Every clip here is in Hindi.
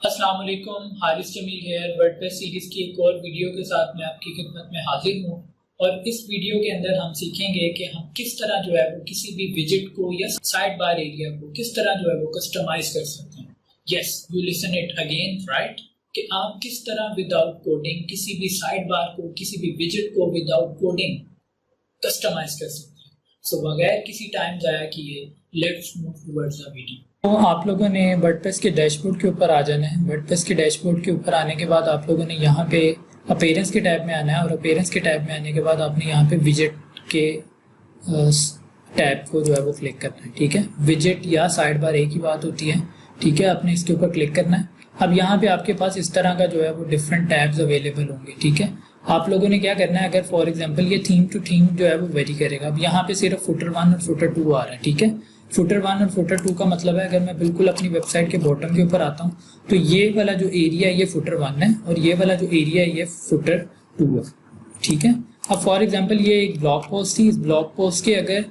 अस्सलाम वालेकुम, हारिस जमील है। वर्डप्रेस सीरीज की एक और वीडियो के साथ मैं आपकी खिदमत में हाजिर हूँ। और इस वीडियो के अंदर हम सीखेंगे कि हम किस तरह जो है वो किसी भी विजिट को या साइड बार एरिया को किस तरह जो है वो कस्टमाइज कर सकते हैं। Yes, you listen it again, right, कि आप किस तरह विदाउट कोडिंग किसी भी साइड बार को, किसी भी विजिट को विदाउट कोडिंग कस्टमाइज कर सकते हैं। सो बगैर किसी टाइम जाया किए let's move towards the video. तो आप लोगों ने वर्डप्रेस के डैशबोर्ड के ऊपर आ जाना है। वर्डप्रेस के डैशबोर्ड के ऊपर आने के बाद आप लोगों ने यहाँ पे अपीयरेंस के टैब में आना है और अपीयरेंस के टैब में आने के बाद आपने यहाँ पे विजिट के टैब को जो है वो क्लिक करना है। ठीक है, विजिट या साइड बार एक ही बात होती है। ठीक है, आपने इसके ऊपर क्लिक करना है। अब यहाँ पे आपके पास इस तरह का जो है वो डिफरेंट टैब्स अवेलेबल होंगे। ठीक है, आप लोगों ने क्या करना है, अगर फॉर एग्जांपल ये थीम टू थीम जो है वो वेरी करेगा। अब यहाँ पे सिर्फ फुटर 1 और फुटर 2 आ रहा है। ठीक है, फुटर 1 और फुटर 2 का मतलब है अगर मैं बिल्कुल अपनी वेबसाइट के बॉटम के ऊपर आता हूँ तो ये वाला जो एरिया है ये फुटर 1 है और ये वाला जो एरिया है ये फुटर 2 है। ठीक है, अब फॉर एग्जांपल ये एक ब्लॉग पोस्ट थी। इस ब्लॉग पोस्ट के अगर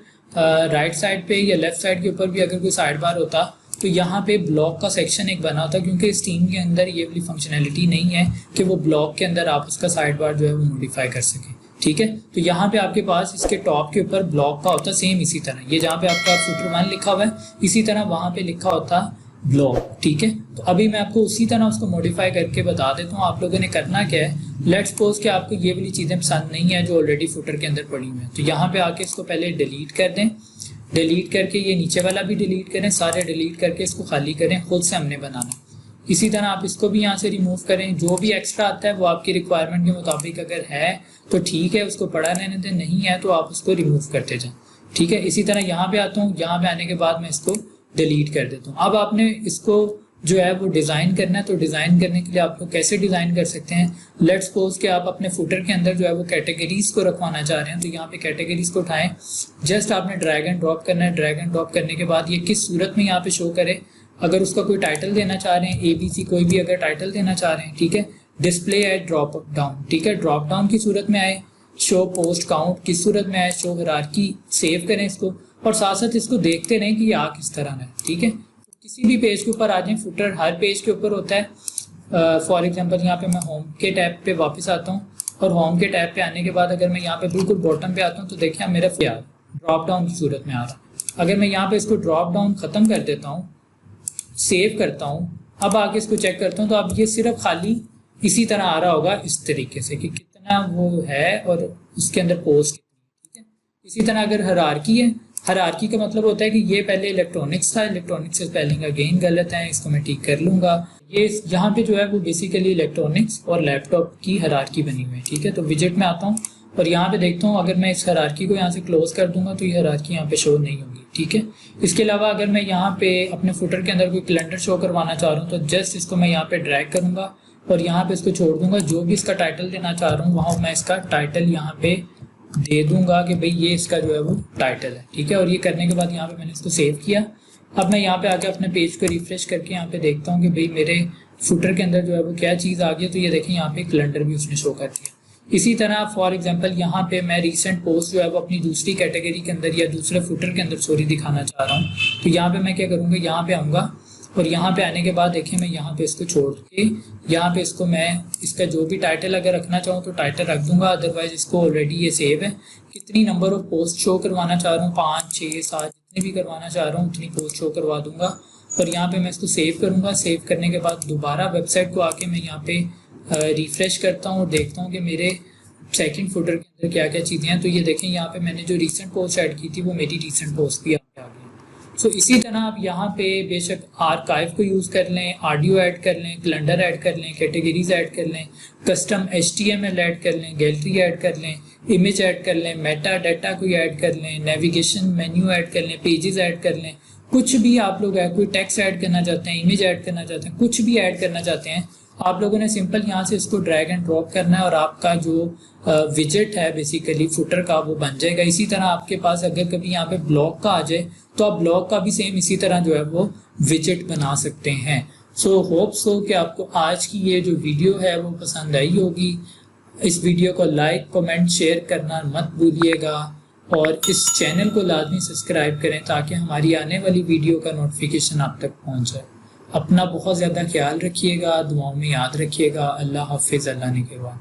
राइट साइड पे या लेफ्ट साइड के ऊपर भी अगर कोई साइड बार होता तो यहाँ पे ब्लॉग का सेक्शन एक बना होता, क्योंकि इस टीम के अंदर ये वाली फंक्शनैलिटी नहीं है कि वो ब्लॉग के अंदर आप उसका साइड बार जो है वो मॉडिफाई कर सकें। ठीक है, तो यहाँ पे आपके पास इसके टॉप के ऊपर ब्लॉग का होता सेम इसी तरह, ये जहाँ पे आपका फुटर 1 लिखा हुआ है इसी तरह वहाँ पे लिखा होता ब्लॉग। ठीक है, तो अभी मैं आपको उसी तरह उसको मॉडिफाई करके बता देता हूँ। आप लोगों ने करना क्या है, लेट्स सपोज कि आपको ये वाली चीज़ें पसंद नहीं है जो ऑलरेडी फुटर के अंदर पड़ी हुई है, तो यहाँ पे आके इसको पहले डिलीट कर दें। डिलीट करके ये नीचे वाला भी डिलीट करें, सारे डिलीट करके इसको खाली करें, खुद से हमने बनाना। इसी तरह आप इसको भी यहाँ से रिमूव करें। जो भी एक्स्ट्रा आता है वो आपकी रिक्वायरमेंट के मुताबिक अगर है तो ठीक है, उसको पड़ा रहने दें, नहीं है तो आप उसको रिमूव करते जाएं। ठीक है, इसी तरह यहाँ पे आता हूँ, यहाँ पे आने के बाद मैं इसको डिलीट कर देता हूँ। अब आपने इसको जो है वो डिज़ाइन करना है, तो डिज़ाइन करने के लिए आप लोग कैसे डिज़ाइन कर सकते हैं। लेट्स सपोज कि आप अपने फुटर के अंदर जो है वो कैटेगरीज को रखवाना चाह रहे हैं, तो यहाँ पे कैटेगरीज को उठाएं, जस्ट आपने ड्रैग एंड ड्रॉप करना है। ड्रैग एंड ड्रॉप करने के बाद ये किस सूरत में यहाँ पे शो करे, अगर उसका कोई टाइटल देना चाह रहे हैं, ABC कोई भी अगर टाइटल देना चाह रहे हैं, ठीक है, डिस्प्ले एट ड्रॉप डाउन, ठीक है, ड्रॉप डाउन की सूरत में आए, शो पोस्ट काउंट किस सूरत में आए, शो हायरार्की, सेव करें इसको और साथ साथ इसको देखते रहें कि ये आ किस तरह है। ठीक है, किसी भी पेज के ऊपर आ जाए, फुटर हर पेज के ऊपर होता है। फॉर एग्जांपल यहाँ पे मैं होम के टैब पे वापस आता हूँ और होम के टैब पे आने के बाद अगर मैं यहाँ पे बिल्कुल बॉटम पे आता हूँ तो देखिए मेरा ड्रॉप डाउन की सूरत में आ रहा है। अगर मैं यहाँ पे इसको ड्रॉप डाउन खत्म कर देता हूँ, सेव करता हूँ, अब आके इसको चेक करता हूँ तो अब ये सिर्फ खाली इसी तरह आ रहा होगा इस तरीके से कि कितना वो है और उसके अंदर पोस्ट कितनी। ठीक है, इसी तरह अगर हायरार्की है, हायरार्की का मतलब होता है कि ये पहले इलेक्ट्रॉनिक्स था, इलेक्ट्रॉनिक्स से स्पेलिंग अगेन गलत है, इसको मैं ठीक कर लूँगा। ये यहाँ पे जो है वो बेसिकली इलेक्ट्रॉनिक्स और लैपटॉप की हायरार्की बनी हुई है। ठीक है, तो विजिट में आता हूँ और यहाँ पे देखता हूँ, अगर मैं इस हायरार्की को यहाँ से क्लोज कर दूंगा तो ये हायरार्की यहाँ पे शो नहीं होगी। ठीक है, इसके अलावा अगर मैं यहाँ पे अपने फुटर के अंदर कोई कैलेंडर शो करवाना चाह रहा हूँ तो जस्ट इसको मैं यहाँ पे ड्रैग करूँगा और यहाँ पे इसको छोड़ दूंगा। जो भी इसका टाइटल देना चाह रहा हूँ वहाँ मैं इसका टाइटल यहाँ पे दे दूंगा कि भाई ये इसका जो है वो टाइटल है। ठीक है, और ये करने के बाद यहाँ पे मैंने इसको सेव किया। अब मैं यहाँ पे आके अपने पेज को रिफ्रेश करके यहाँ पे देखता हूँ कि भाई मेरे फुटर के अंदर जो है वो क्या चीज़ आ गई, तो ये देखें यहाँ पे कैलेंडर भी उसने शो कर दिया। इसी तरह फॉर एग्जांपल यहाँ पे मैं रीसेंट पोस्ट जो है वो अपनी दूसरी कैटेगरी के अंदर या दूसरे फुटर के अंदर दिखाना चाह रहा हूँ, तो यहाँ पे मैं क्या करूँगा, यहाँ पे आऊँगा और यहाँ पे आने के बाद देखिए मैं यहाँ पे इसको छोड़ के यहाँ पे इसको मैं इसका जो भी टाइटल अगर रखना चाहूँ तो टाइटल रख दूंगा, अदरवाइज इसको ऑलरेडी ये सेव है। कितनी नंबर ऑफ पोस्ट शो करवाना चाह रहा हूँ, 5, 6, 7 जितनी भी करवाना चाह रहा हूँ उतनी पोस्ट शो करवा दूंगा और यहाँ पे मैं इसको सेव करूँगा। सेव करने के बाद दोबारा वेबसाइट को आके मैं यहाँ पे रिफ्रेश करता हूँ और देखता हूँ कि मेरे सेकंड फुटर के अंदर क्या क्या चीज़ें हैं। तो ये देखें यहाँ पे मैंने जो रीसेंट पोस्ट ऐड की थी वो मेरी रीसेंट पोस्ट भी आ गई। सो इसी तरह आप यहाँ पे बेशक आर्काइव को यूज़ कर लें, ऑडियो ऐड कर लें, कैलेंडर ऐड कर लें, कैटेगरीज ऐड कर लें, कस्टम HTML ऐड कर लें, गैलरी ऐड कर लें, इमेज ऐड कर लें, मेटा डाटा कोई ऐड कर लें, नेविगेशन मेन्यू ऐड कर लें, पेजेस ऐड कर लें, कुछ भी आप लोग है, कोई टेक्स्ट ऐड करना चाहते हैं, इमेज ऐड करना चाहते हैं, कुछ भी ऐड करना चाहते हैं, आप लोगों ने सिंपल यहाँ से इसको ड्रैग एंड ड्रॉप करना है और आपका जो विजेट है बेसिकली फुटर का वो बन जाएगा। इसी तरह आपके पास अगर कभी यहाँ पे ब्लॉग का आ जाए तो आप ब्लॉग का भी सेम इसी तरह जो है वो विजेट बना सकते हैं। सो होप सो कि आपको आज की ये जो वीडियो है वो पसंद आई होगी। इस वीडियो को लाइक, कमेंट, शेयर करना मत भूलिएगा और इस चैनल को लाजमी सब्सक्राइब करें ताकि हमारी आने वाली वीडियो का नोटिफिकेशन आप तक पहुँच जाए। अपना बहुत ज़्यादा ख्याल रखिएगा, दुआओं में याद रखिएगा। अल्लाह हाफिज़, अल्लाह ने के बाद।